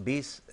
20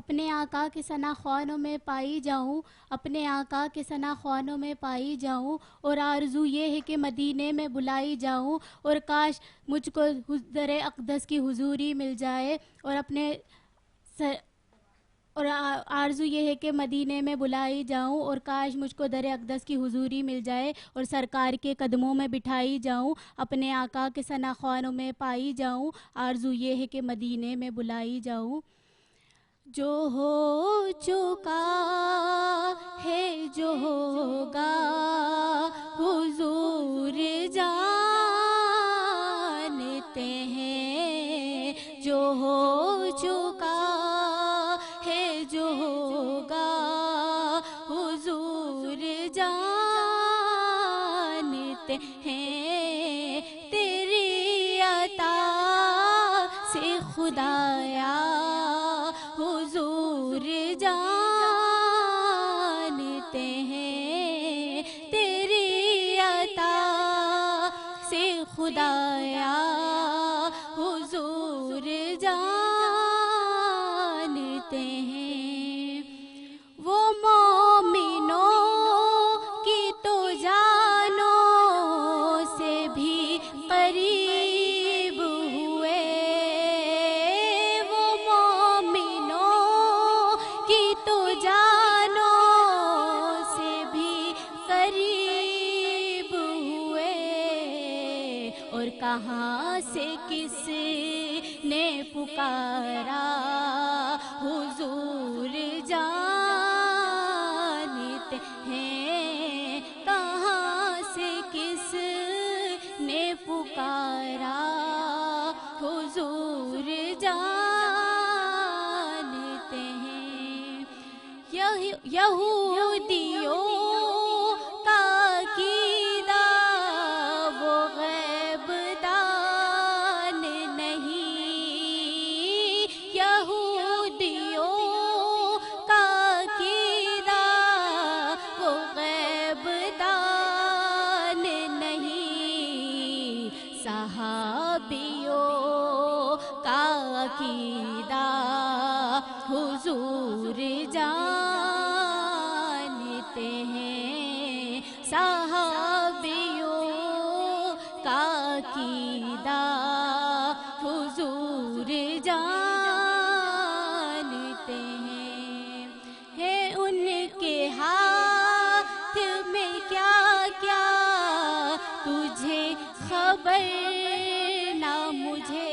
اپنے آقا کے ثنا خوانوں میں پائی جاؤں، اپنے آقا کے ثنا خوانوں میں پائی جاؤں، اور آرزو یہ ہے کہ مدینے میں بلائی جاؤں، اور کاش مجھ کو در اقدس کی حضوری مل جائے، اور اپنے اور آرزو یہ ہے کہ مدینے میں بلائی جاؤں، اور کاش مجھ کو در اقدس کی حضوری مل جائے، اور سرکار کے قدموں میں بٹھائی جاؤں، اپنے آقا کے ثنا خوانوں میں پائی جاؤں، آرزو یہ ہے کہ مدینے میں بلائی جاؤں۔ جو ہو چکا ہے جو ہوگا حضور جانتے ہیں، جو ہو چکا ہے جو ہوگا حضور جانتے ہیں، تیری عطا سے خدایا حضور جانتے ہیں، تیری عطا سے خدایا حضور جانتے ہیں۔ وہ مومنوں کی تو جانوں سے بھی قریب ہوئے، وہ مومنوں کی تو جانوں سے بھی قریب ہوئے، اور کہاں سے کس نے پکارا حضور جانتے ہیں، کہاں سے کس نے پکارا حضور جانتے ہیں۔ یہودیوں کا عقیدہ وہ غیب دان نہیں، یہودیوں کا عقیدہ وہ غیب دان نہیں، صحابیوں کا عقیدہ حضور جانتے ہیں، صحابیوں کا عقیدہ حضور جانتے ہیں، ہے ان کے ہاتھ میں کیا کیا تجھے خبر نہ مجھے،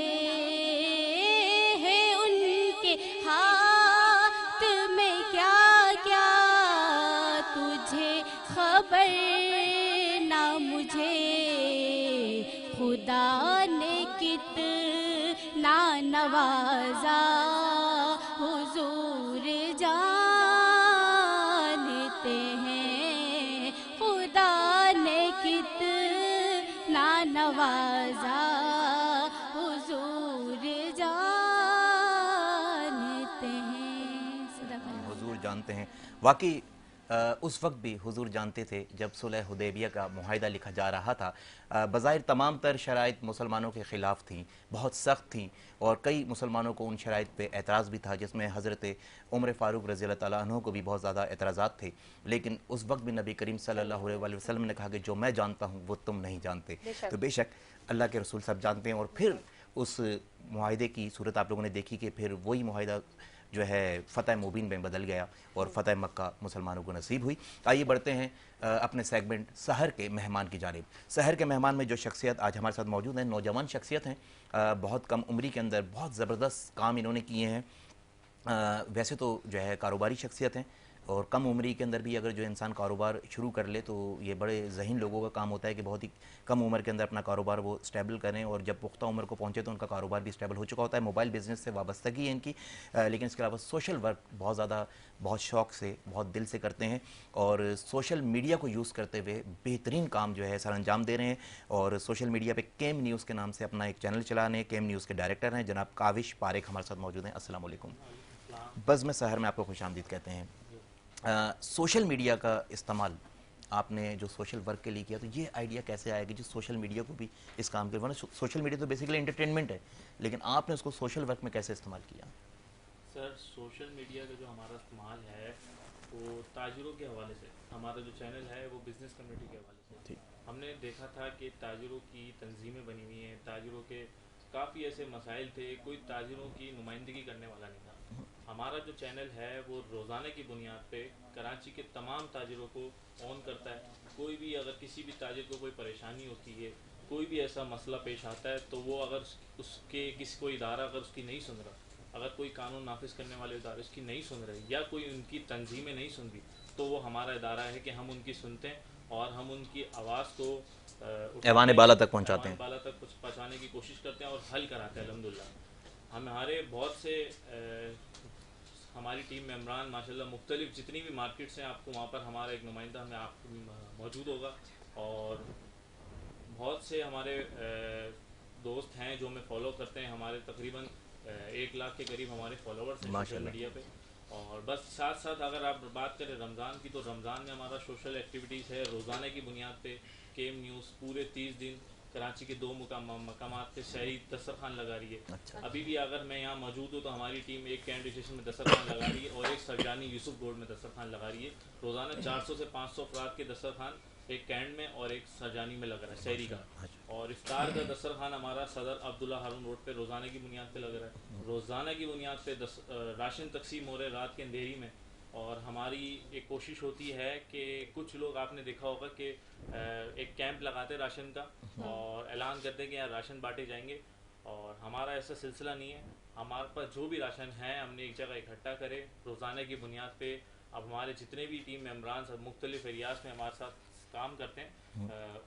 ہے ان کے ہاتھ میں کیا کیا تجھے خبر نہ مجھے، خدا نے کتنا نوازا حضور جانتے ہیں، خدا نے کتنا نوازا حضور جانتے ہیں۔ صدق اللہ۔ حضور جانتے ہیں، واقعی اس وقت بھی حضور جانتے تھے جب صلح حدیبیہ کا معاہدہ لکھا جا رہا تھا، بظاہر تمام تر شرائط مسلمانوں کے خلاف تھیں، بہت سخت تھیں، اور کئی مسلمانوں کو ان شرائط پہ اعتراض بھی تھا، جس میں حضرت عمر فاروق رضی اللہ تعالیٰ عنہ کو بھی بہت زیادہ اعتراضات تھے، لیکن اس وقت بھی نبی کریم صلی اللہ علیہ وآلہ وسلم نے کہا کہ جو میں جانتا ہوں وہ تم نہیں جانتے، تو بے شک اللہ کے رسول سب جانتے ہیں۔ اور پھر اس معاہدے کی صورت آپ لوگوں نے دیکھی کہ پھر وہی معاہدہ جو ہے فتح مبین میں بدل گیا اور فتح مکہ مسلمانوں کو نصیب ہوئی۔ آئیے بڑھتے ہیں اپنے سیگمنٹ سحر کے مہمان کی جانب۔ سحر کے مہمان میں جو شخصیت آج ہمارے ساتھ موجود ہیں، نوجوان شخصیت ہیں، بہت کم عمری کے اندر بہت زبردست کام انہوں نے کیے ہیں۔ ویسے تو جو ہے کاروباری شخصیت ہیں، اور کم عمری کے اندر بھی اگر جو انسان کاروبار شروع کر لے تو یہ بڑے ذہین لوگوں کا کام ہوتا ہے کہ بہت ہی کم عمر کے اندر اپنا کاروبار وہ اسٹیبل کریں، اور جب پختہ عمر کو پہنچے تو ان کا کاروبار بھی اسٹیبل ہو چکا ہوتا ہے۔ موبائل بزنس سے وابستگی ہے ان کی، لیکن اس کے علاوہ سوشل ورک بہت زیادہ، بہت شوق سے، بہت دل سے کرتے ہیں، اور سوشل میڈیا کو یوز کرتے ہوئے بہترین کام جو ہے سر انجام دے رہے ہیں۔ اور سوشل میڈیا پہ کیم نیوز کے نام سے اپنا ایک چینل چلا رہے ہیں۔ کیم نیوز کے ڈائریکٹر ہیں جناب کاوش پاریک ہمارے ساتھ موجود ہیں۔ السلام علیکم۔ بزم سحر میں آپ کو خوش آمدید کہتے ہیں۔ سوشل میڈیا کا استعمال آپ نے جو سوشل ورک کے لیے کیا، تو یہ آئیڈیا کیسے آیا کہ جو سوشل میڈیا کو بھی اس کام کے، ورنہ سوشل میڈیا تو بیسیکلی انٹرٹینمنٹ ہے، لیکن آپ نے اس کو سوشل ورک میں کیسے استعمال کیا؟ سر سوشل میڈیا کا جو ہمارا استعمال ہے وہ تاجروں کے حوالے سے، ہمارا جو چینل ہے وہ بزنس کمیونٹی کے حوالے سے ہم نے دیکھا تھا کہ تاجروں کی تنظیمیں بنی ہوئی ہیں، تاجروں کے کافی ایسے مسائل تھے، کوئی تاجروں کی نمائندگی کرنے والا نہیں تھا. ہمارا جو چینل ہے وہ روزانہ کی بنیاد پہ کراچی کے تمام تاجروں کو آن کرتا ہے. کوئی بھی اگر کسی بھی تاجر کو کوئی پریشانی ہوتی ہے، کوئی بھی ایسا مسئلہ پیش آتا ہے، تو وہ اگر اس کے کسی کوئی ادارہ اگر اس کی نہیں سن رہا، اگر کوئی قانون نافذ کرنے والے ادارے اس کی نہیں سن رہے یا کوئی ان کی تنظیمیں نہیں سن رہی، تو وہ ہمارا ادارہ ہے کہ ہم ان کی سنتے ہیں اور ہم ان کی آواز کو ایوان بالا تک پہنچاتے ہیں، بالا تک پہنچانے کی کوشش کرتے ہیں اور حل کراتے ہیں. الحمدللہ ہمارے بہت سے ہماری ٹیم ممبران ماشاءاللہ مختلف جتنی بھی مارکیٹس ہیں، آپ کو وہاں پر ہمارا ایک نمائندہ ہمیں آپ موجود ہوگا، اور بہت سے ہمارے دوست ہیں جو ہمیں فالو کرتے ہیں. ہمارے تقریباً 1 لاکھ کے قریب ہمارے فالوورس ہیں سوشل میڈیا پہ. اور بس ساتھ ساتھ اگر آپ بات کریں رمضان کی، تو رمضان میں ہمارا سوشل ایکٹیویٹیز ہے روزانہ کی بنیاد پہ. کیم نیوز پورے 30 دن کراچی کے 2 مقامات پہ سحری دسترخوان لگا رہی ہے. ابھی بھی اگر میں یہاں موجود ہوں تو ہماری ٹیم ایک کینٹ اسٹیشن میں دسترخوان لگا رہی ہے اور ایک سرجانی یوسف گوڈ میں دسترخوان لگا رہی ہے. روزانہ 400 سے 500 افراد کے دسترخوان ایک کینٹ میں اور ایک سرجانی میں لگ رہا ہے سحری کا. اور افطار کا دسترخوان ہمارا صدر عبداللہ ہارون روڈ پہ روزانہ کی بنیاد پہ لگ رہا ہے. روزانہ کی بنیاد پہ راشن تقسیم ہو رہے رات کے اندھیری میں. اور ہماری ایک کوشش ہوتی ہے کہ کچھ لوگ آپ نے دیکھا ہوگا کہ ایک کیمپ لگاتے راشن کا اور اعلان کرتے ہیں کہ یہاں راشن بانٹے جائیں گے. اور ہمارا ایسا سلسلہ نہیں ہے، ہمارے پاس جو بھی راشن ہے ہم نے ایک جگہ اکٹھا کرے روزانہ کی بنیاد پہ. اب ہمارے جتنے بھی ٹیم ممبران سب مختلف ایریاز میں ہمارے ساتھ کام کرتے ہیں،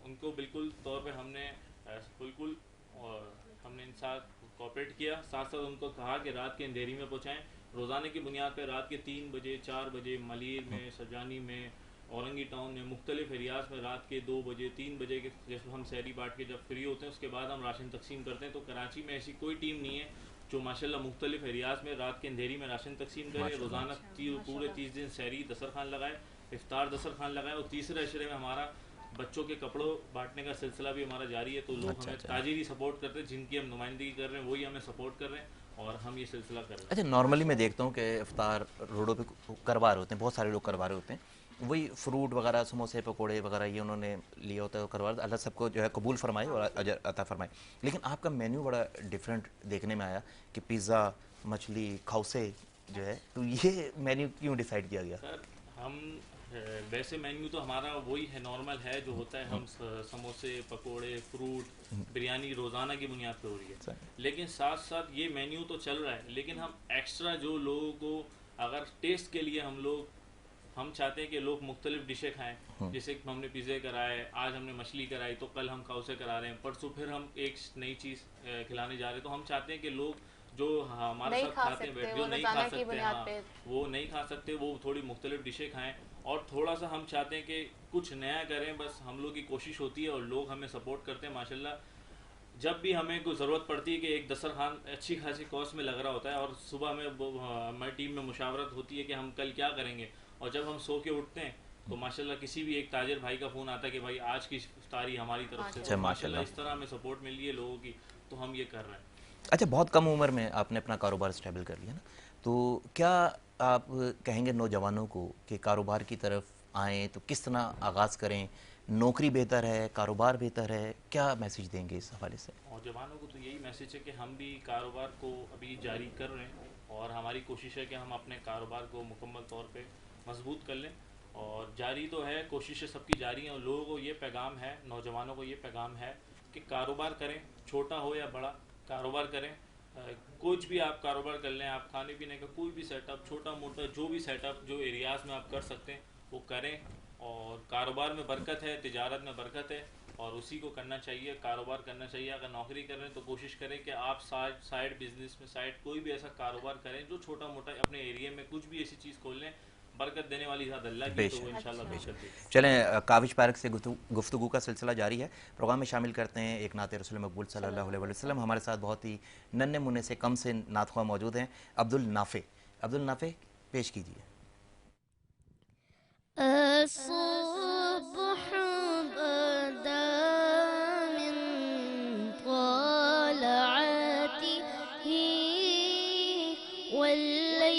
ان کو بالکل طور پہ ہم نے بالکل ہم نے ان ساتھ کوآپریٹ کیا. ساتھ ساتھ ان کو کہا کہ رات کے اندھیری میں پہنچائیں. روزانہ کی بنیاد پہ رات کے 3 بجے 4 بجے ملیر میں، سرجانی میں، اورنگی ٹاؤن میں، مختلف ایریاز میں رات کے 2 بجے 3 بجے کے جیسے ہم سحری بانٹ کے جب فری ہوتے ہیں اس کے بعد ہم راشن تقسیم کرتے ہیں. تو کراچی میں ایسی کوئی ٹیم نہیں ہے جو ماشاءاللہ مختلف ایریاز میں رات کے اندھیری میں راشن تقسیم کرے. روزانہ پورے 30 دن سحری دسترخوان لگائے، افطار دسترخوان لگائے. اور تیسرے عشرے میں ہمارا بچوں کے کپڑوں بانٹنے کا سلسلہ بھی ہمارا جاری ہے. تو لوگ ہمیں تاجر ہی سپورٹ کرتے ہیں، جن کی ہم نمائندگی کر رہے ہیں وہی ہمیں سپورٹ کر رہے ہیں اور ہم یہ سلسلہ کر رہے ہیں. اچھا نارملی میں دیکھتا ہوں کہ افطار روڈوں پہ کروا رہے ہوتے ہیں، بہت سارے لوگ کروا رہے ہوتے ہیں، وہی فروٹ وغیرہ سموسے پکوڑے وغیرہ یہ انہوں نے لیا ہوتا ہے کروا رہے. اللہ سب کو جو ہے قبول فرمائے اور اجر عطا فرمائے. لیکن آپ کا مینیو بڑا ڈیفرنٹ دیکھنے میں آیا کہ پیزا، مچھلی، کھوسے جو ہے، تو یہ مینیو کیوں ڈیسائیڈ کیا گیا؟ سر ہم ویسے مینیو تو ہمارا وہی ہے، نارمل ہے جو ہوتا ہے. ہم سموسے، پکوڑے، فروٹ، بریانی روزانہ کی بنیاد پہ ہو رہی ہے. لیکن ساتھ ساتھ یہ مینیو تو چل رہا ہے، لیکن ہم ایکسٹرا جو لوگوں کو اگر ٹیسٹ کے لیے ہم چاہتے ہیں کہ لوگ مختلف ڈشیں کھائیں. جیسے کہ ہم نے پیزے کرائے، آج ہم نے مچھلی کرائی، تو کل ہم کھوسے کرا رہے ہیں، پرسوں پھر ہم ایک نئی چیز کھلانے جا رہے ہیں. تو ہم چاہتے ہیں کہ لوگ جو ہمارے ساتھ کھاتے ہیں بیٹھ جو نہیں کھا سکتے، ہاں وہ نہیں کھا سکتے، وہ تھوڑی مختلف ڈشیں کھائیں. اور تھوڑا سا ہم چاہتے ہیں کہ کچھ نیا کریں. بس ہم لوگ کی کوشش ہوتی ہے اور لوگ ہمیں سپورٹ کرتے ہیں ماشاءاللہ. جب بھی ہمیں کوئی ضرورت پڑتی ہے کہ ایک دسترخوان اچھی خاصی کاسٹ میں لگ رہا ہوتا ہے اور صبح میں ہماری ٹیم میں مشاورت ہوتی ہے کہ ہم کل کیا کریں گے، اور جب ہم سو کے اٹھتے ہیں تو ماشاءاللہ کسی بھی ایک تاجر بھائی کا فون آتا ہے کہ بھائی آج کی افطاری ہماری طرف سے. ماشاءاللہ اس طرح ہمیں سپورٹ مل رہی ہے لوگوں کی، تو ہم یہ کر رہے ہیں. اچھا بہت کم عمر میں آپ نے اپنا کاروبار اسٹیبل کر لیا نا، تو کیا آپ کہیں گے نوجوانوں کو کہ کاروبار کی طرف آئیں تو کس طرح آغاز کریں؟ نوکری بہتر ہے، کاروبار بہتر ہے؟ کیا میسیج دیں گے اس حوالے سے؟ نوجوانوں کو تو یہی میسیج ہے کہ ہم بھی کاروبار کو ابھی جاری کر رہے ہیں اور ہماری کوشش ہے کہ ہم اپنے کاروبار کو مکمل طور پہ مضبوط کر لیں. اور جاری تو ہے، کوششیں سب کی جاری ہیں. اور لوگوں کو یہ پیغام ہے، نوجوانوں کو یہ پیغام ہے کہ کاروبار کریں، چھوٹا ہو یا بڑا کاروبار کریں. کچھ بھی آپ کاروبار کر لیں، آپ کھانے پینے کا کوئی بھی سیٹ اپ چھوٹا موٹا جو بھی سیٹ اپ جو ایریاز میں آپ کر سکتے ہیں وہ کریں. اور کاروبار میں برکت ہے، تجارت میں برکت ہے اور اسی کو کرنا چاہیے. کاروبار کرنا چاہیے. اگر نوکری کر رہے ہیں تو کوشش کریں کہ آپ سائڈ بزنس میں کوئی بھی ایسا کاروبار کریں جو چھوٹا موٹا اپنے ایریے میں کچھ بھی ایسی چیز کھول لیں. برکت دینے والی ذات اللہ کی، تو وہ انشاءاللہ برکت دے گی. چلیں کاوش پارک سے گفتگو کا سلسلہ جاری ہے. پروگرام میں شامل کرتے ہیں ایک نعت رسول مقبول صلی اللہ علیہ وسلم. ہمارے ساتھ بہت ہی ننھے منھے سے کم سے نعت خواہ موجود ہیں. عبدالنافع پیش کیجیے. الصبح بدا من طلعته والليل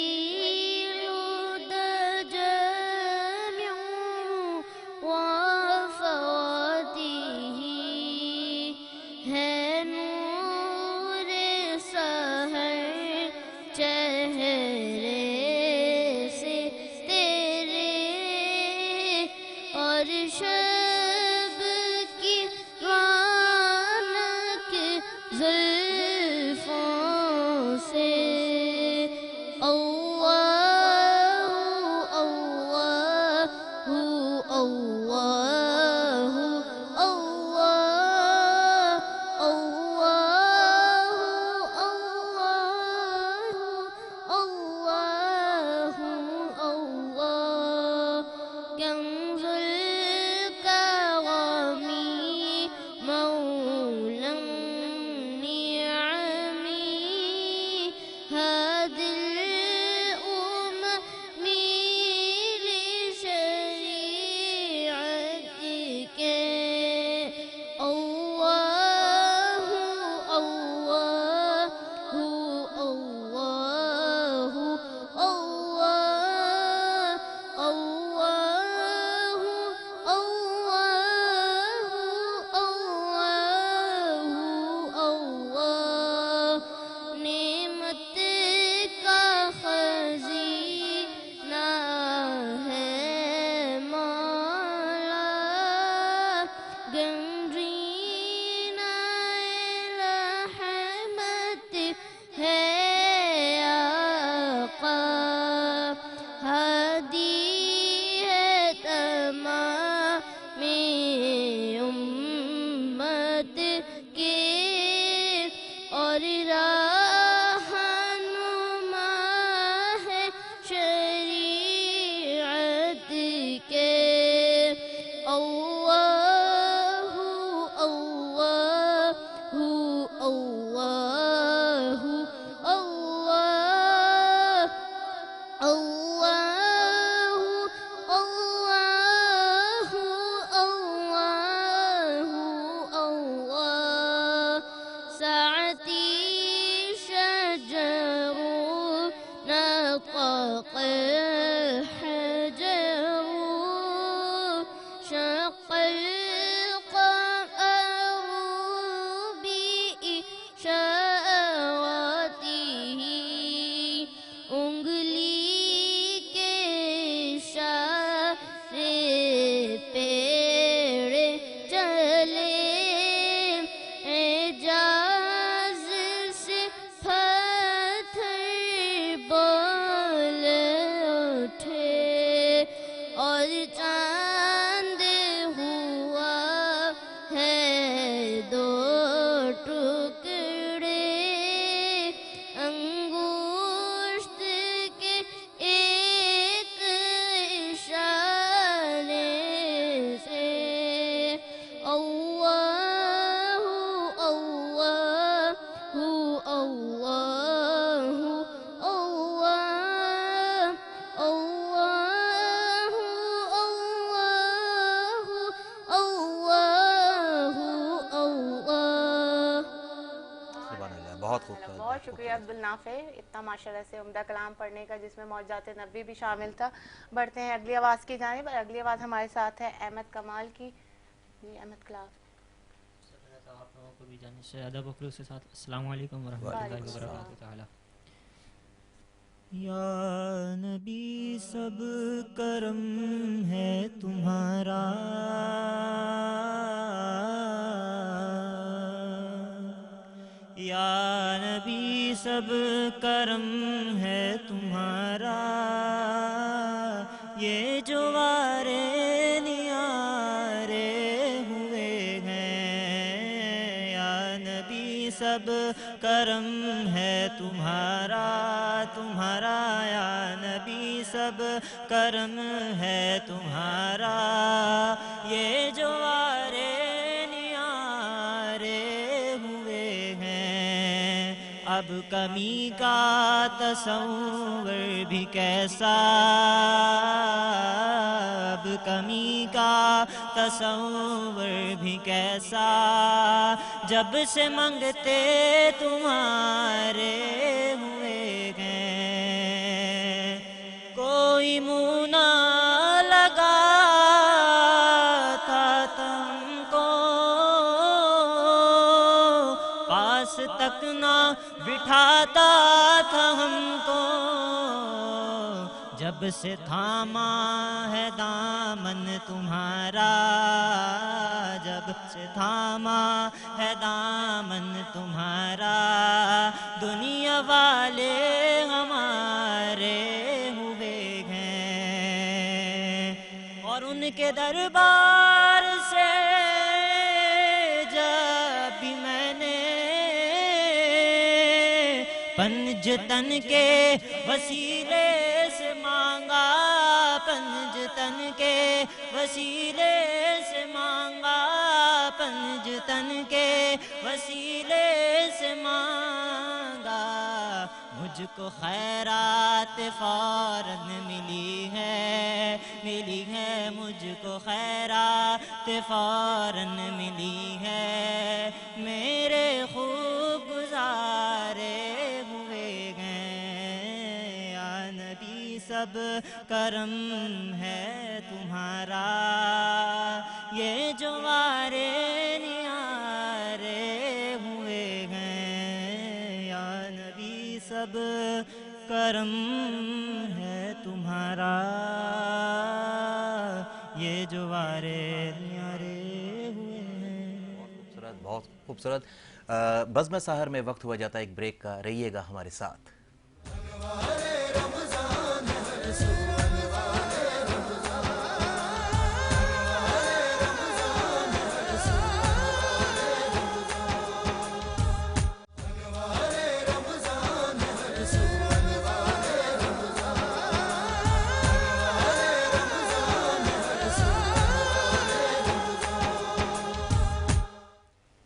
الحجر شق القمر بإشارته انگلی کے اشارے پیڑ چلے اعجاز سے پتھر بول اٹھے اور چاند ہوا ہے دو ٹکڑے انگشت کے ایک اشارے سے اللہ اللہ اللہ اللہ اللہ اللہ اللہ سبحان اللہ، بہت خوبصورت، بہت شکریہ عبدالنافع اتنا ماشاءاللہ سے عمدہ کلام پڑھنے کا جس میں معجزات نبی بھی شامل تھا. بڑھتے ہیں اگلی آواز کی جانب. اگلی آواز ہمارے ساتھ ہے احمد کمال کی. جی احمد کلام. آپ لوگوں کو بھی جانب سے ادب و خلوص کے ساتھ السلام علیکم ورحمۃ اللہ وبرکاتہ تعالی. یا نبی سب کرم ہے تمہارا، یا نبی سب کرم ہے تمہارا، یہ جو وارے نیارے ہوئے ہیں، یا نبی سب کرم ہے تمہارا، تمہارا یا نبی سب کرم ہے تمہارا، یہ جو وارے نیارے ہوئے ہیں، اب کمی کا تصور بھی کیسا، اب کمی کا تصور بھی کیسا، جب سے منگتے تمہارے ہوئے ہیں، کوئی منہ نہ لگا تھا تم کو، پاس تک نہ بٹھاتا تھا ہم کو، جب سے تھاما ہے دامن تمہارا، جب سے تھاما ہے دامن تمہارا، دنیا والے ہمارے ہوئے ہیں، اور ان کے دربار سے جب بھی میں نے پنجتن کے وسیلے سے مانگا، پنجتن کے وسیلے سے مانگا، پنجتن کے وسیلے سے مانگا، مجھ کو خیرات فوراً ملی ہے، ملی ہے مجھ کو خیرات فوراً ملی ہے، میرے خوب گزارے ہوئے ہیں، یا نبی سب کرم ہے تمہارا، یہ جو وارے نیارے ہوئے ہیں، یا نبی سب کرم ہے تمہارا، یہ جو وارے نیارے ہوئے ہیں. بہت خوبصورت، بہت خوبصورت. بزم سحر میں وقت ہوا جاتا ہے ایک بریک کا، رہیے گا ہمارے ساتھ.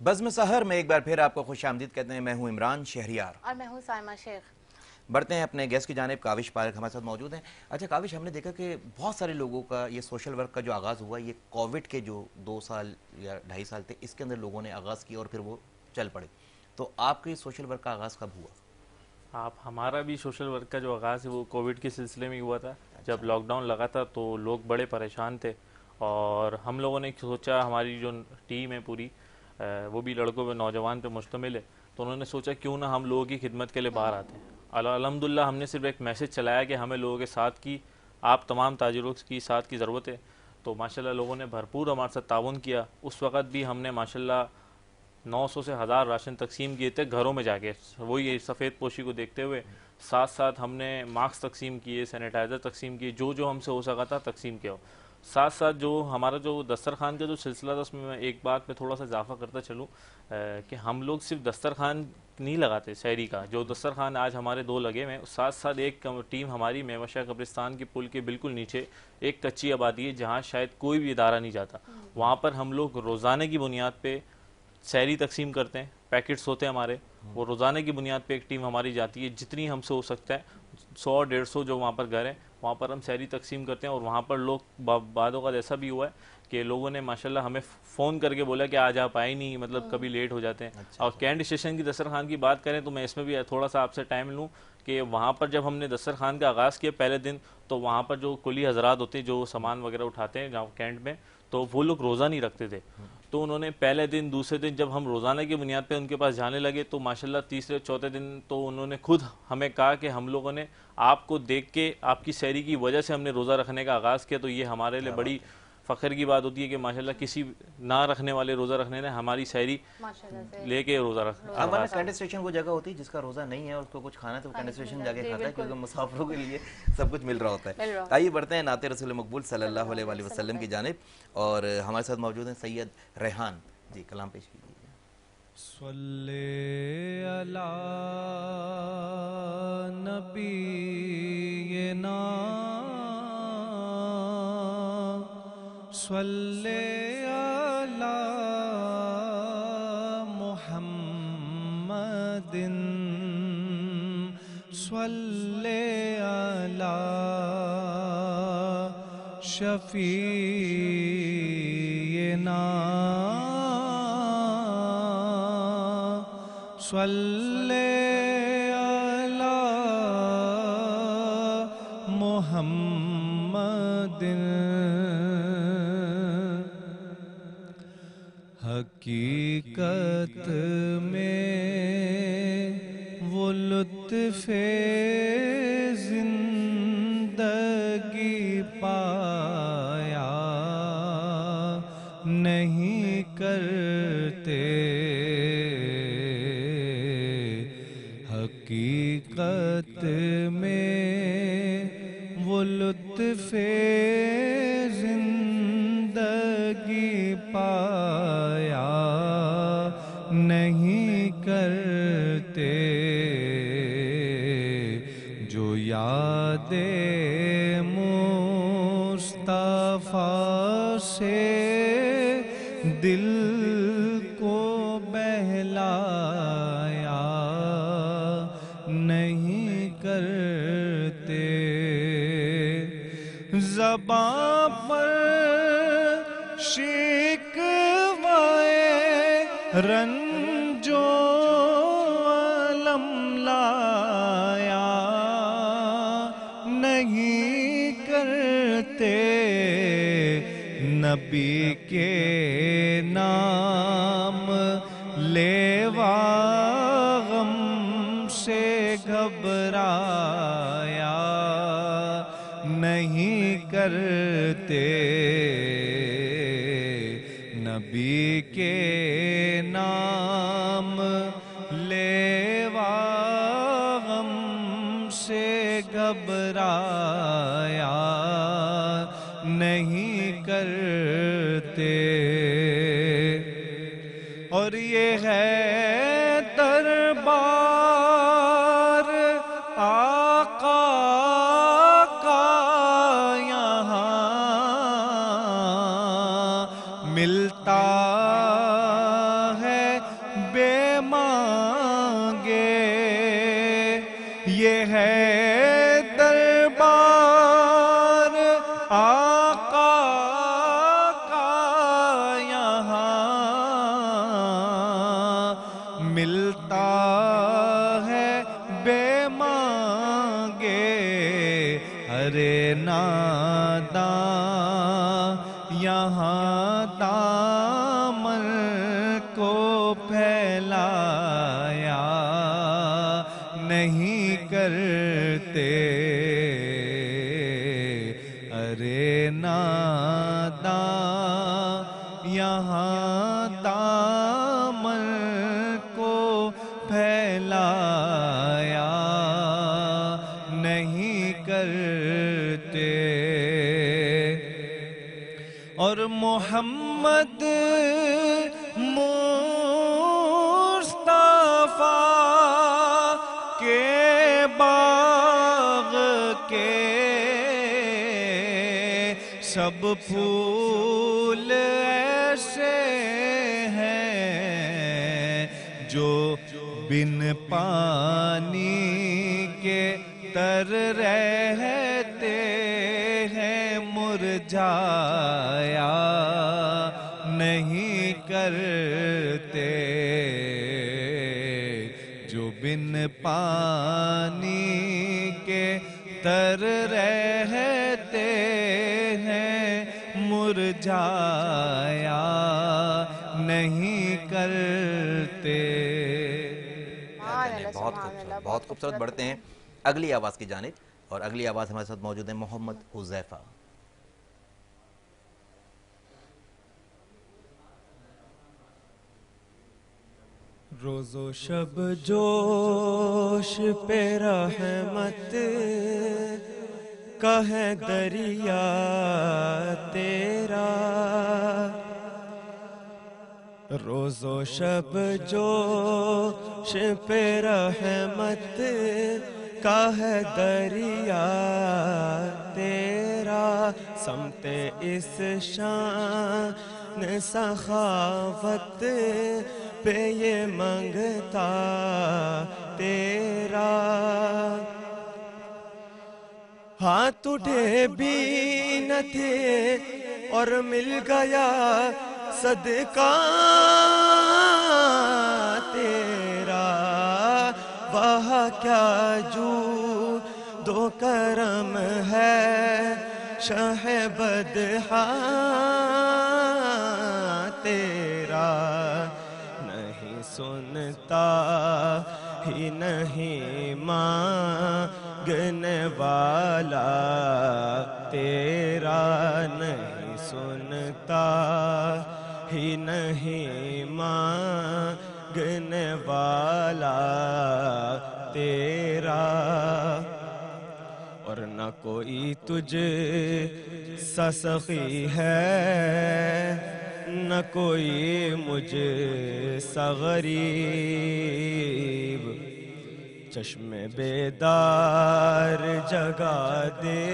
بزم سحر میں ایک بار پھر آپ کو خوش آمدید کہتے ہیں. میں ہوں عمران شہریار اور میں ہوں سائمہ شیخ. بڑھتے ہیں اپنے گیسٹ کی جانب. کاوش پارک ہمارے ساتھ موجود ہیں. اچھا کاوش، ہم نے دیکھا کہ بہت سارے لوگوں کا یہ سوشل ورک کا جو آغاز ہوا، یہ کووڈ کے جو 2 سال یا 2.5 سال تھے، اس کے اندر لوگوں نے آغاز کیا اور پھر وہ چل پڑے. تو آپ کے سوشل ورک کا آغاز کب ہوا؟ آپ ہمارا بھی سوشل ورک کا جو آغاز ہے وہ کووڈ کے سلسلے میں ہوا تھا. جب لاک ڈاؤن لگا تھا تو لوگ بڑے پریشان تھے اور ہم لوگوں نے سوچا, ہماری جو ٹیم ہے پوری وہ بھی لڑکوں پہ نوجوان پہ مشتمل ہے, تو انہوں نے سوچا کیوں نہ ہم لوگوں کی خدمت کے لیے باہر آتے ہیں. الحمدللہ ہم نے صرف ایک میسج چلایا کہ ہمیں لوگوں کے ساتھ کی, آپ تمام تاجروں کی ساتھ کی ضرورت ہے. تو ماشاءاللہ لوگوں نے بھرپور ہمارے ساتھ تعاون کیا. اس وقت بھی ہم نے ماشاءاللہ 900 سے 1000 راشن تقسیم کیے تھے گھروں میں جا کے, وہی سفید پوشی کو دیکھتے ہوئے. ساتھ ساتھ ہم نے ماسک تقسیم کیے, سینیٹائزر تقسیم کیے, جو ہم سے ہو سکا تھا تقسیم کیا. ساتھ ساتھ جو ہمارا جو دسترخوان کا جو سلسلہ تھا, اس میں ایک بات پہ تھوڑا سا اضافہ کرتا چلوں کہ ہم لوگ صرف دسترخوان نہیں لگاتے سحری کا. جو دسترخوان آج ہمارے 2 لگے ہوئے ہیں, ساتھ ساتھ ایک ٹیم ہماری میوشہ قبرستان کے پل کے بالکل نیچے ایک کچی آبادی ہے جہاں شاید کوئی بھی ادارہ نہیں جاتا. وہاں پر ہم لوگ روزانہ کی بنیاد پہ سحری تقسیم کرتے ہیں. پیکٹس ہوتے ہیں ہمارے, وہ روزانہ کی بنیاد پہ ایک ٹیم ہماری جاتی ہے, جتنی ہم سے ہو سکتا ہے 100-150 جو وہاں پر گھر ہیں وہاں پر ہم سحری تقسیم کرتے ہیں. اور وہاں پر لوگ بعد اوقات ایسا بھی ہوا ہے کہ لوگوں نے ماشاءاللہ ہمیں فون کر کے بولا کہ آج آپ آئے نہیں, مطلب کبھی لیٹ ہو جاتے ہیں. اور کینٹ اسٹیشن کی دسترخوان کی بات کریں تو میں اس میں بھی تھوڑا سا آپ سے ٹائم لوں کہ وہاں پر جب ہم نے دسترخوان کا آغاز کیا پہلے دن, تو وہاں پر جو کلی حضرات ہوتے ہیں جو سامان وغیرہ اٹھاتے ہیں جہاں کینٹ میں, تو وہ لوگ روزہ نہیں رکھتے تھے. تو انہوں نے پہلے دن دوسرے دن جب ہم روزانہ کی بنیاد پہ ان کے پاس جانے لگے تو ماشاءاللہ تیسرے چوتھے دن تو انہوں نے خود ہمیں کہا کہ ہم لوگوں نے آپ کو دیکھ کے, آپ کی سحری کی وجہ سے ہم نے روزہ رکھنے کا آغاز کیا. تو یہ ہمارے لیے بڑی فخر کی بات ہوتی ہے کہ ماشاءاللہ کسی نہ رکھنے والے روزہ رکھنے نے ہماری سحری لے کے روزہ رکھا. ہمارا کینٹ اسٹیشن وہ جگہ ہوتی ہے جس کا روزہ نہیں ہے اور اس کو کچھ کھانا ہے تو کینٹ اسٹیشن جا کے کھاتا ہے, کیونکہ مسافروں کے لیے سب کچھ مل رہا ہوتا ہے. آئیے بڑھتے ہیں نعت رسول مقبول صلی اللہ علیہ وآلہ وسلم کی جانب, اور ہمارے ساتھ موجود ہیں سید ریحان جی, کلام پیش کیجیے. صلی علی نبینا صلی علی محمد صلی علی شفیعنا صلی علی محمد. حقیقت میں وہ لطف زندگی پایا نہیں کرتے. حقیقت میں وہ لطف زندگی پایا نہیں کرتے. جو یاد مصطفیٰ سے دل کو بہلایا نہیں کرتے. زباں پر شکوائے رنج و الم لایا نہیں کرتے. نبی کے نام لیوا غم سے گھبرایا نہیں کرتے. نبی کے نام لیوا غم سے گھبرایا نہیں کرتے. اور یہ ہے دربار آقا کا یہاں ملتا ہے بے مانگے. یہ ہے دربار آقا کا یہاں ملتا ہے بے ارے ناداں یہاں دامن کو پھیلایا نہیں کرتے، ارے ناداں یہاں دامن کو پھیلایا نہیں کرتے، اور محمد مصطفیٰ کے باغ کے سب پھول ایسے ہیں جو بن پانی کے تر رہتے ہیں، مرجھایا نہیں کرتے، جو بن پانی کے تر رہتے ہیں، مرجھایا نہیں کرتے۔ بہت خوبصورت بڑھتے ہیں اگلی آواز کی جانب، اور اگلی آواز ہمارے ساتھ موجود ہے محمد حذیفہ۔ روز و شب جوش پہ رحمت کا ہے دریا تیرا، روز و شب جوش پہ رحمت کا ہے دریا تیرا، سمت اس شان سخاوت پہ یہ منگتا تیرا، ہاتھ اٹھے بھی نہ تھے اور مل گیا صدقہ تیرا، وہاں کیا جود و کرم ہے شہ بدحا تیرا، نہیں سنتا ہی نہیں مانگنے والا تیرا، نہیں سنتا ہی نہیں مانگنے والا تیرا، اور نہ کوئی تجھ سا سخی ہے، نہ کوئی مجھ سا غریب، چشم بیدار جگا دے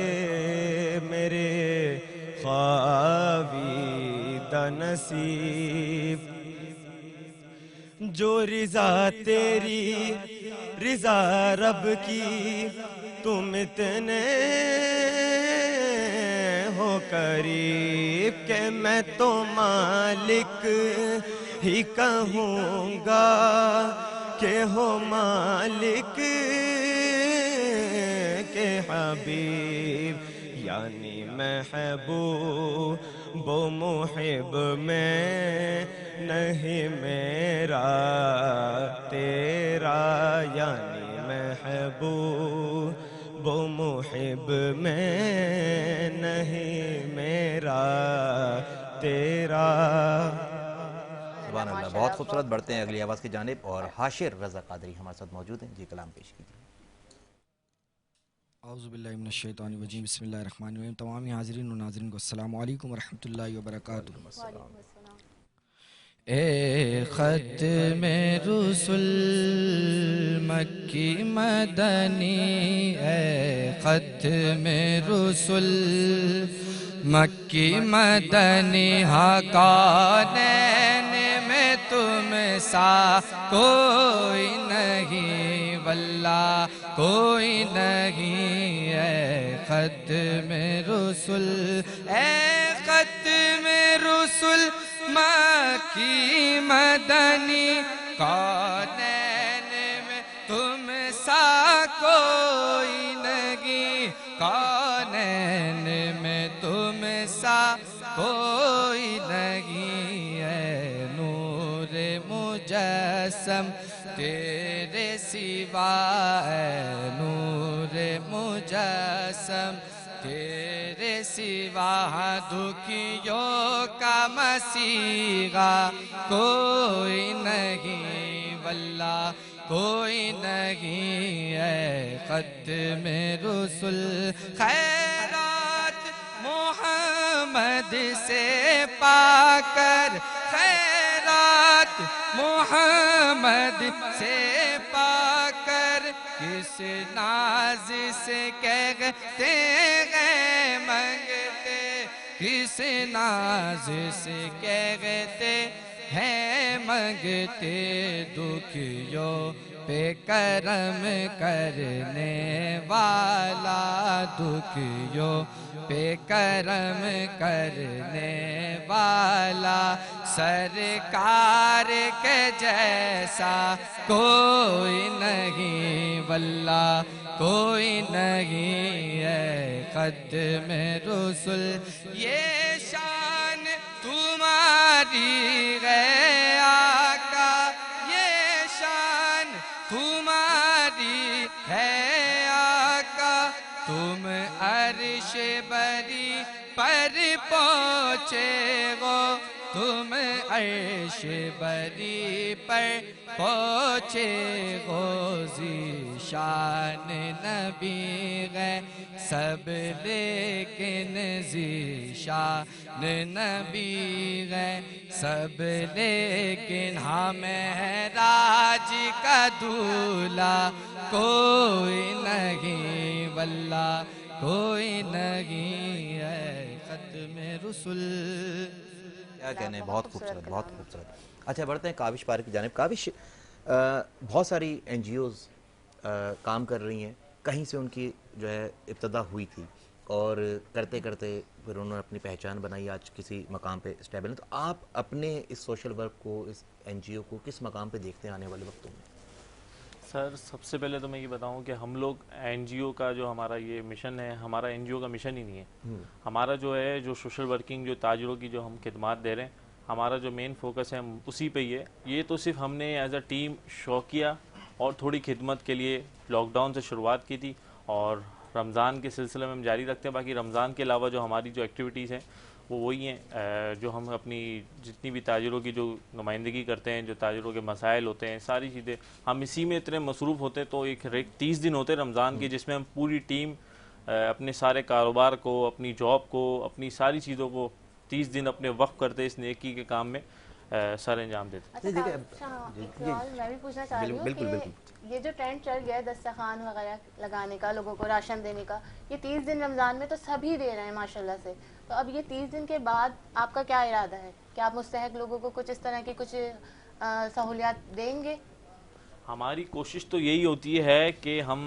میرے خواویدہ نصیب، جو رضا تیری رضا رب کی تم اتنے ہو قریب کہ میں تو مالک ہی کہوں گا کہ ہو مالک کے حبیب، یعنی محبوب و محب میں نہیں میرا تیرا، یعنی محبوب و محب میں نہیں میرا تیرا۔ سبحان اللہ، بہت خوبصورت بڑھتے ہیں اگلی آواز کی جانب، اور حاشر رضا قادری ہمارے ساتھ موجود ہیں، جی کلام پیش کیجیے۔ اعوذ باللہ من الشیطان الرجیم، بسم اللہ الرحمن الرحیم۔ تمامی حاضرین و ناظرین کو السلام علیکم ورحمۃ اللہ وبرکاتہ۔ اے ختم رسل مکی مدنی، اے ختم رسل مکی مدنی، حقانین میں تم سا کوئی نہیں، واللہ کوئی نہیں، اے ختم رسل، اے ختم رسل مکی مدنی، کونین میں تم سا کوئی نہیں، کونین کوئی نہیں ہے، نور مجسم تیرے سوا ہے، نور مجسم تیرے سوا، دکھیوں کا مسیحا کوئی نہیں، واللہ کوئی نہیں ہے، ختم رسل خیرات محمد سے پا کر، خیرات محمد سے پا کر، کس ناز سے کہتے ہیں منگتے، کس ناز سے کہتے ہیں منگتے، دکھیوں پہ کرم کرنے والا، دکھیوں پہ کرم کرنے والا، سرکار کے جیسا کوئی نہیں، واللہ کوئی نہیں ہے، ختم رسل یہ شان تمہاری ہے آقا، یہ شان تمہاری ہے آقا، تم عرش بری پر پہنچے ہو، تم عرش بری پر پہنچے ہو، ذیشان نبی ہے سب لیکن ذیشان نبی ہے سب لیکن، معراج کا دولہا کوئی نہیں، واللہ کوئی نہیں ہے، ختم رسل۔ کیا کہنے، بہت خوبصورت، بہت خوبصورت۔ اچھا بڑھتے ہیں کاوش پارک کی جانب۔ کاوش، بہت ساری این جی اوز کام کر رہی ہیں، کہیں سے ان کی جو ہے ابتدا ہوئی تھی اور کرتے کرتے پھر انہوں نے اپنی پہچان بنائی، آج کسی مقام پہ اسٹیبل ہیں۔ تو آپ اپنے اس سوشل ورک کو، اس این جی او کو کس مقام پہ دیکھتے ہیں آنے والے وقتوں میں؟ سر سب سے پہلے تو میں یہ بتاؤں کہ ہم لوگ این جی او کا جو ہمارا یہ مشن ہے، ہمارا این جی او کا مشن ہی نہیں ہے، ہمارا جو ہے جو سوشل ورکنگ، جو تاجروں کی جو ہم خدمات دے رہے ہیں، ہمارا جو مین فوکس ہے ہم اسی پہ ہی ہے۔ یہ تو صرف ہم نے ایز اے ٹیم شوقیہ اور تھوڑی خدمت کے لیے لاک ڈاؤن سے شروعات کی تھی، اور رمضان کے سلسلے میں ہم جاری رکھتے ہیں۔ باقی رمضان کے علاوہ جو ہماری جو ایکٹیویٹیز ہیں وہ وہی ہیں، جو ہم اپنی جتنی بھی تاجروں کی جو نمائندگی کرتے ہیں، جو تاجروں کے مسائل ہوتے ہیں، ساری چیزیں ہم اسی میں اتنے مصروف ہوتے ہیں۔ تو ایک 30 دن ہوتے ہیں رمضان کے، جس میں ہم پوری ٹیم اپنے سارے کاروبار کو، اپنی جاب کو، اپنی ساری چیزوں کو 30 دن اپنے وقف کرتے اس نیکی کے کام میں سر انجام دیتے ہیں۔ میں بھی پوچھنا چاہ رہی ہوں کہ یہ جو ٹرینڈ چل گیا ہے دسترخوان وغیرہ لگانے کا، لوگوں کو راشن دینے کا، یہ 30 دن رمضان میں تو سبھی دے رہے ہیں ماشاءاللہ سے، تو اب یہ 30 دن کے بعد آپ کا کیا ارادہ ہے؟ کیا آپ مستحق لوگوں کو کچھ اس طرح کی کچھ سہولیات دیں گے؟ ہماری کوشش تو یہی ہوتی ہے کہ ہم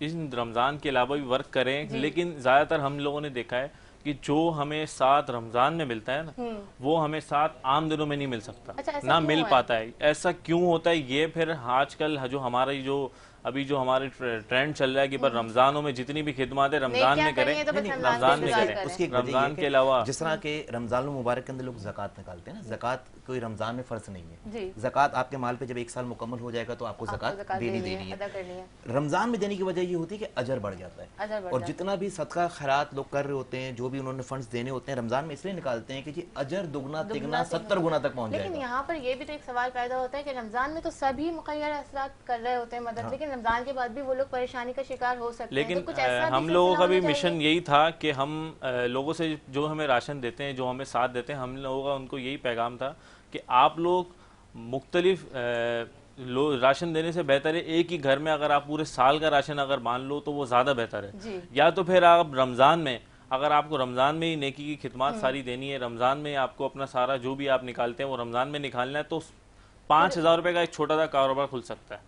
اس رمضان کے علاوہ بھی ورک کریں، لیکن زیادہ تر ہم لوگوں نے دیکھا ہے کہ جو ہمیں ساتھ رمضان میں ملتا ہے نا، وہ ہمیں ساتھ عام دنوں میں نہیں مل سکتا، نہ مل پاتا ہے۔ ایسا کیوں ہوتا ہے؟ یہ پھر آج کل جو ہماری جو ابھی جو ہمارے ٹرینڈ چل رہا ہے کہ پر رمضانوں میں جتنی بھی خدمات ہے رمضان میں کریں، رمضان میں کریں، اس کی رمضان کے علاوہ جس طرح کہ رمضان المبارک کے اندر لوگ زکوٰۃ نکالتے ہیں نا، زکوٰۃ کوئی رمضان میں فرض نہیں ہے، زکوٰۃ آپ کے مال پہ جب 1 سال مکمل ہو جائے گا تو آپ کو زکوٰۃ دینی ہے۔ رمضان میں دینے کی وجہ یہ ہوتی ہے کہ اجر بڑھ جاتا ہے، اور جتنا بھی صدقہ خیرات لوگ کر رہے ہوتے ہیں، جو بھی انہوں نے فنڈز دینے ہوتے ہیں، رمضان میں اس لیے نکالتے ہیں کہ جی اجر دگنا تگنا 70 گنا تک پہنچ جائے گا۔ لیکن یہاں پر یہ بھی تو ایک سوال پیدا ہوتا ہے کہ رمضان میں تو سبھی مخیر اثرات کر رہے ہوتے ہیں مدد، لیکن رمضان کے بعد بھی وہ لوگ پریشانی کا شکار ہو سکتے ہیں۔ لیکن ہم لوگوں کا بھی مشن یہی تھا کہ ہم لوگوں سے جو ہمیں راشن دیتے ہیں، جو ہمیں ساتھ دیتے ہیں، ہم لوگوں کا ان کو یہی پیغام تھا کہ آپ لوگ مختلف راشن دینے سے بہتر ہے ایک ہی گھر میں اگر آپ پورے سال کا راشن اگر مان لو تو وہ زیادہ بہتر ہے۔ یا تو پھر آپ رمضان میں، اگر آپ کو رمضان میں ہی نیکی کی خدمات ساری دینی ہے، رمضان میں آپ کو اپنا سارا جو بھی آپ نکالتے ہیں وہ رمضان میں نکالنا ہے، تو 5,000 روپے کا ایک چھوٹا سا کاروبار کھل سکتا ہے۔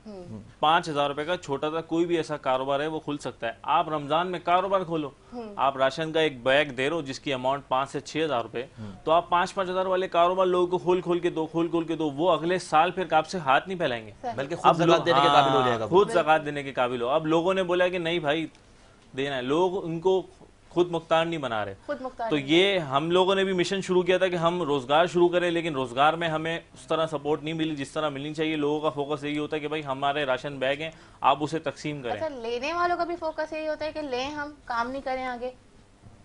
5,000 روپے کا چھوٹا سا کوئی بھی ایسا کاروبار ہے وہ کھل سکتا ہے۔ آپ رمضان میں کاروبار کھولو، آپ راشن کا ایک بیگ دے رہے ہو جس کی اماؤنٹ 5 سے 6,000 روپے، تو آپ 5,000 والے کاروبار لوگوں کو کھول کے دو، وہ اگلے سال پھر آپ سے ہاتھ نہیں پھیلائیں گے، بلکہ خود زکوٰۃ دینے کے قابل ہو جائے گا، خود زکوٰۃ دینے کے قابل ہو۔ اب لوگوں نے بولا کہ نہیں بھائی دینا ہے، لوگ ان کو خود مختار نہیں بنا رہے. خود مختار تو یہ ہم لوگوں نے بھی مشن شروع کیا تھا کہ ہم روزگار شروع کریں, لیکن روزگار میں ہمیں اس طرح سپورٹ نہیں ملی جس طرح ملنی چاہیے. لوگوں کا فوکس یہی ہوتا ہے کہ بھائی ہمارے راشن بیگ ہیں, آپ اسے تقسیم کریں. اچھا, لینے والوں کا بھی فوکس یہی ہوتا ہے کہ لیں, ہم کام نہیں کریں آگے.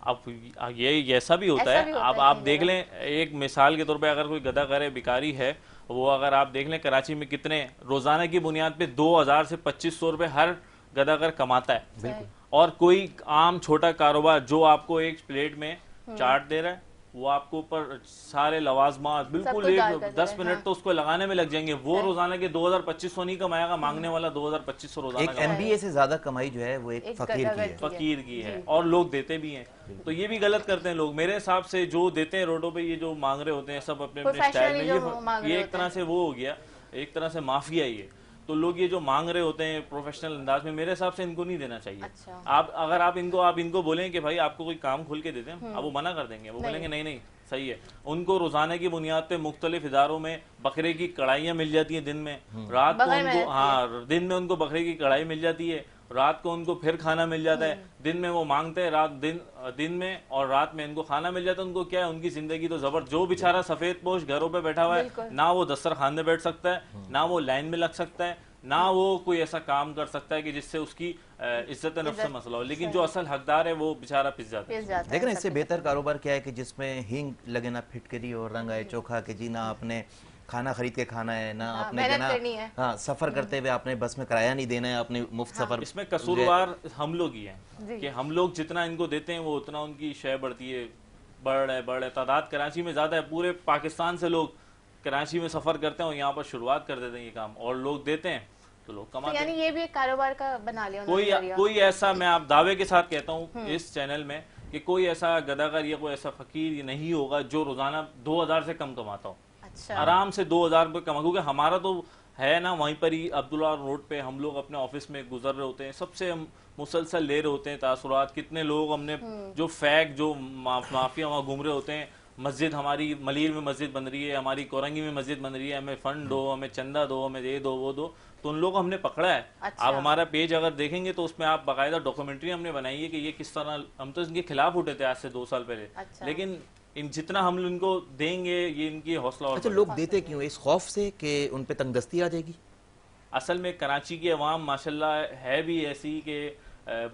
اب یہ ایسا بھی ہوتا ہے. اب آپ دیکھ لیں, ایک مثال کے طور پہ اگر کوئی گدا کرے بیکاری ہے, وہ اگر آپ دیکھ لیں کراچی میں کتنے روزانہ کی بنیاد پہ 2000 سے 2500 روپے ہر گدا کر کماتا ہے. اور کوئی عام چھوٹا کاروبار جو آپ کو ایک پلیٹ میں چاٹ دے رہا ہے, وہ آپ کو اوپر سارے لوازمات بالکل 10 منٹ تو اس کو لگانے میں لگ جائیں گے. وہ روزانہ کے 2200 نہیں کمائے گا, مانگنے والا 2200 روزانہ. ایک MBA سے زیادہ کمائی جو ہے وہ ایک فقیر کی ہے, اور لوگ دیتے بھی ہیں. تو یہ بھی غلط کرتے ہیں لوگ میرے حساب سے. جو دیتے ہیں روڈوں پہ, یہ جو مانگ رہے ہوتے ہیں سب اپنے اپنے اسٹائل میں, یہ ایک طرح سے وہ ہو گیا, ایک طرح سے مافیا ہی ہے. تو لوگ یہ جو مانگ رہے ہوتے ہیں پروفیشنل انداز میں, میرے حساب سے ان کو نہیں دینا چاہیے. اگر آپ ان کو بولیں کہ بھائی آپ کو کوئی کام کھول کے دے دیں, اب وہ منع کر دیں گے. وہ بولیں گے نہیں صحیح ہے. ان کو روزانہ کی بنیاد پہ مختلف اداروں میں بکرے کی کڑھائیاں مل جاتی ہیں دن میں, رات کو ان کو دن میں ان کو بکرے کی کڑھائی مل جاتی ہے, رات کو ان کو پھر کھانا مل جاتا ہے. دن میں وہ مانگتے ہیں, دن میں اور رات میں ان کو کھانا مل جاتا ہے. ان کو کیا ہے, ان کی زندگی تو زبر. جو بیچارہ سفید پوش گھروں پہ بیٹھا ہوا ہے, نہ وہ دسترخوان میں بیٹھ سکتا ہے, نہ وہ لائن میں لگ سکتا ہے, نہ وہ کوئی ایسا کام کر سکتا ہے کہ جس سے اس کی عزت نفس سے مسئلہ ہو. لیکن جو اصل حقدار ہے وہ بیچارہ پس جاتا ہے. دیکھ رہے ہیں, اس سے بہتر کاروبار کیا ہے کہ جس میں ہینگ لگے نہ پھٹکری اور رنگ آئے چوکھا, کہ جی نہ آپ نے کھانا خرید کے کھانا ہے, نہ آپ نے سفر کرتے ہوئے آپ نے بس میں کرایہ نہیں دینا ہے, اپنے مفت سفر. اس میں قصوروار ہم لوگ ہی ہیں کہ ہم لوگ جتنا ان کو دیتے ہیں وہ اتنا ان کی شے بڑھتی ہے, بڑھ رہا ہے. تعداد کراچی میں زیادہ ہے, پورے پاکستان سے لوگ کراچی میں سفر کرتے ہیں اور یہاں پر شروعات کر دیتے ہیں یہ کام, اور لوگ دیتے ہیں تو لوگ کماتے ہیں. یعنی یہ بھی ایک کاروبار کا بنا لیا. کوئی ایسا, میں آپ دعوے کے ساتھ کہتا ہوں اس چینل میں, کہ کوئی ایسا گداگر یا کوئی ایسا فقیر نہیں ہوگا جو روزانہ 2000 سے کم کماتا ہو. آرام سے 2000 روپے کما, کیونکہ ہمارا تو ہے نا وہیں پر ہی عبداللہ روڈ پہ ہم لوگ اپنے آفس میں گزر رہے ہوتے ہیں, سب سے مسلسل لے رہے ہوتے ہیں تاثرات. کتنے لوگ ہم نے جو فیک جو مافیا وہاں گھوم رہے ہوتے ہیں. مسجد ہماری ملیر میں مسجد بن رہی ہے, ہماری کورنگی میں مسجد بن رہی ہے, ہمیں فنڈ دو, ہمیں چندہ دو, ہمیں یہ دو وہ دو. تو ان لوگوں کو ہم نے پکڑا ہے. آپ ہمارا پیج اگر دیکھیں گے تو اس میں آپ باقاعدہ ڈاکومنٹری ہم نے بنائی ہے کہ یہ کس طرح. ہم تو ان کے خلاف اٹھے تھے آج سے 2 سال پہلے, لیکن جتنا ہم ان کو دیں گے یہ ان کی حوصلہ. اور اچھا, لوگ دیتے کیوں؟ اس خوف سے کہ ان پہ تنگ دستی آ جائے گی. اصل میں کراچی کی عوام ماشاءاللہ ہے بھی ایسی کہ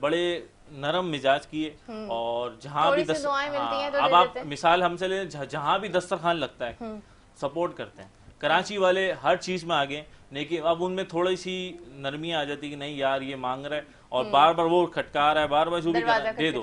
بڑے نرم مزاج کی ہے, اور جہاں بھی اب آپ مثال ہم سے لیں, جہاں بھی دسترخوان لگتا ہے سپورٹ کرتے ہیں. کراچی والے ہر چیز میں آگے, لیکن اب ان میں تھوڑی سی نرمی آ جاتی کہ نہیں یار یہ مانگ رہا ہے, اور بار بار وہ کھٹکا رہا ہے, بار بار جو بھی کر رہا ہے دے دو,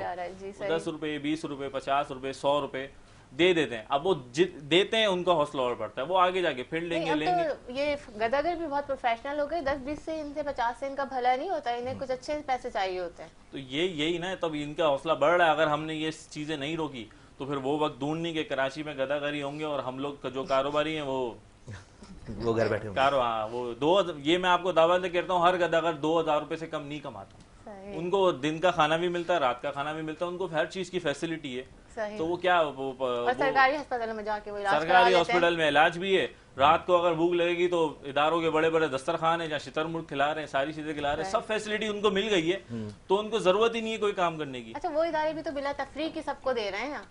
10 روپے 20 روپے 50 روپے 100 روپے دے دیتے ہیں. اب وہ دیتے ہیں, ان کا حوصلہ اور بڑھتا ہے, وہ آگے جا کے پھر لیں گے. یہ گداگر بھی بہت پروفیشنل ہو گئے, 10-20 سے ان سے 50 سے ان کا بھلا نہیں ہوتا, انہیں کچھ اچھے پیسے چاہیے ہوتے ہیں. تو یہی نا, تب ان کا حوصلہ بڑھ رہا ہے. اگر ہم نے یہ چیزیں نہیں روکی تو پھر وہ وقت دور نہیں کہ کراچی میں گداگری ہوں گے, اور ہم لوگ جو کاروباری ہیں وہ گھر بیٹھے وہ یہ میں آپ کو دعویٰ سے کہتا ہوں, ہر گداگر 2000 روپے سے کم نہیں کماتا. ان کو دن کا کھانا بھی ملتا ہے, رات کا کھانا بھی ملتا ہے, ان کو ہر چیز کی فیسلٹی ہے. تو وہ کیا, سرکاری ہسپتال میں جا کے سرکاری ہاسپٹل میں علاج بھی ہے. رات کو اگر بھوک لگے گی تو اداروں کے بڑے بڑے دسترخوان ہیں جہاں شتر مرغ کھلا رہے ہیں, ساری چیزیں کھلا رہے ہیں, سب فیسلٹی ان کو مل گئی ہے, تو ان کو ضرورت ہی نہیں ہے کوئی کام کرنے کی. اچھا, وہ ادارے بھی تو بلا تفریح کی سب کو دے رہے ہیں نا.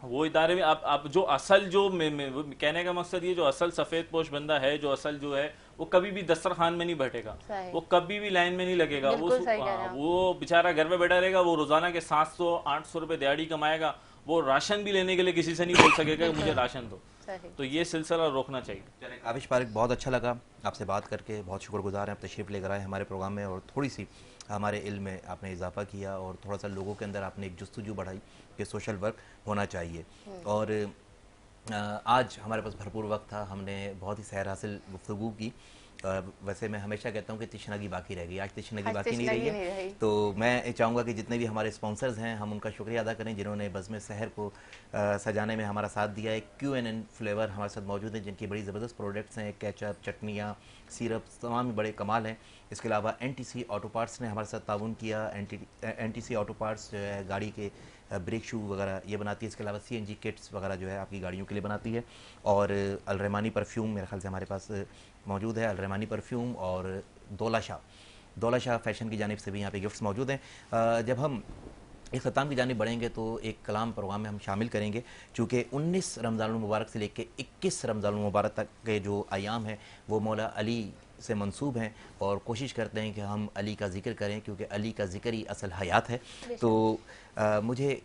وہ ادارے میں اب جو اصل جو کہنے کا مقصد یہ, جو اصل سفید پوش بندہ ہے, جو اصل جو ہے, وہ کبھی بھی دسترخوان میں نہیں بیٹھے گا, وہ کبھی بھی لائن میں نہیں لگے گا. وہ بیچارہ گھر پہ بیٹھا رہے گا, وہ روزانہ کے 700-800 روپے دیہڑی کمائے گا, وہ راشن بھی لینے کے لیے کسی سے نہیں بول سکے گا کہ مجھے راشن دو. تو یہ سلسلہ روکنا چاہیے. کاوش پاریک, بہت اچھا لگا آپ سے بات کر کے, بہت شکر گزار ہیں, آپ تشریف لے کر آئے ہمارے پروگرام میں, اور تھوڑی سی ہمارے علم میں آپ نے اضافہ کیا, اور تھوڑا سا لوگوں کے اندر آپ نے ایک جستجو بڑھائی کہ سوشل ورک ہونا چاہیے. اور آج ہمارے پاس بھرپور وقت تھا, ہم نے بہت ہی سیر حاصل گفتگو کی. ویسے میں ہمیشہ کہتا ہوں کہ تشنگی باقی رہ گئی, آج تشنگی باقی نہیں رہی ہے. تو میں چاہوں گا کہ جتنے بھی ہمارے اسپانسرز ہیں ہم ان کا شکریہ ادا کریں جنہوں نے بزم سحر کو سجانے میں ہمارا ساتھ دیا ہے. QNN فلیور ہمارے ساتھ موجود ہیں, جن کی بڑی زبردست پروڈکٹس ہیں, کیچپ, چٹنیاں, سیرپ, تمام بڑے کمال ہیں. اس کے علاوہ NTC آٹو پارٹس نے ہمارے ساتھ تعاون کیا. NTC آٹو پارٹس جو ہے گاڑی کے بریک شو وغیرہ یہ بناتی ہے. اس کے علاوہ CNG کٹس وغیرہ جو ہے آپ کی گاڑیوں کے لیے بناتی ہے. اور الرحمانی پرفیوم میرے خیال سے ہمارے پاس موجود ہے, الرحمانی پرفیوم. اور دولہ شاہ فیشن کی جانب سے بھی یہاں پہ گفٹس موجود ہیں. جب ہم اختتام کی جانب بڑھیں گے تو ایک کلام پروگرام میں ہم شامل کریں گے، چونکہ 19 رمضان المبارک سے لے کے 21 رمضان المبارک تک کے جو ایام ہیں وہ مولا علی سے منسوب ہیں، اور کوشش کرتے ہیں کہ ہم علی کا ذکر کریں، کیونکہ علی کا ذکر ہی اصل حیات ہے۔ تو مجھے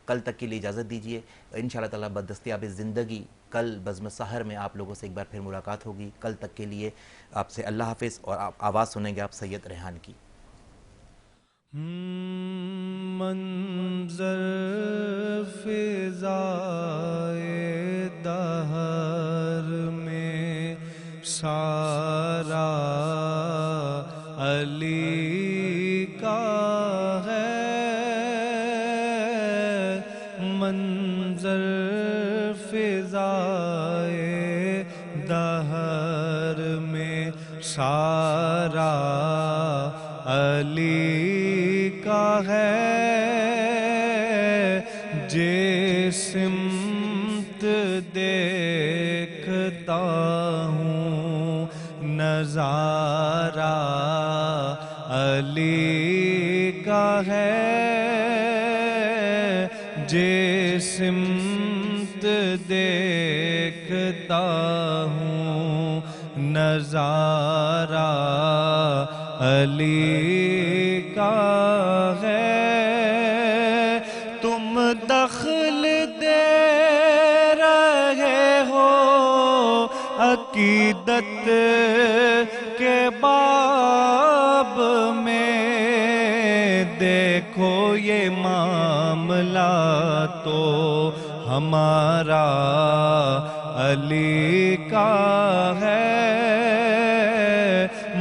کل تک کے لیے اجازت دیجیے، انشاءاللہ تعالیٰ بدستیاب زندگی کل بزم سحر میں آپ لوگوں سے ایک بار پھر ملاقات ہوگی۔ کل تک کے لیے آپ سے اللہ حافظ، اور آپ آواز سنیں گے آپ سید ریحان کی۔ منظر فضائے دہر میں سارا علی کا ہے، منظر فضائے دہر میں سارا علی کا ہے، جس سمت دیکھتا ہوں نظارہ علی کا ہے، جس سمت دیکھتا ہوں نظارہ علی کا ہے۔ تم دخل دے رہے ہو عقیدت کے باب میں، دیکھو یہ معاملہ تو ہمارا علی کا ہے،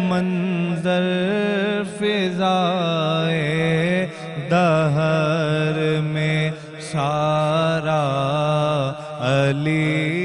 منظر فضائے دہر میں سارا علی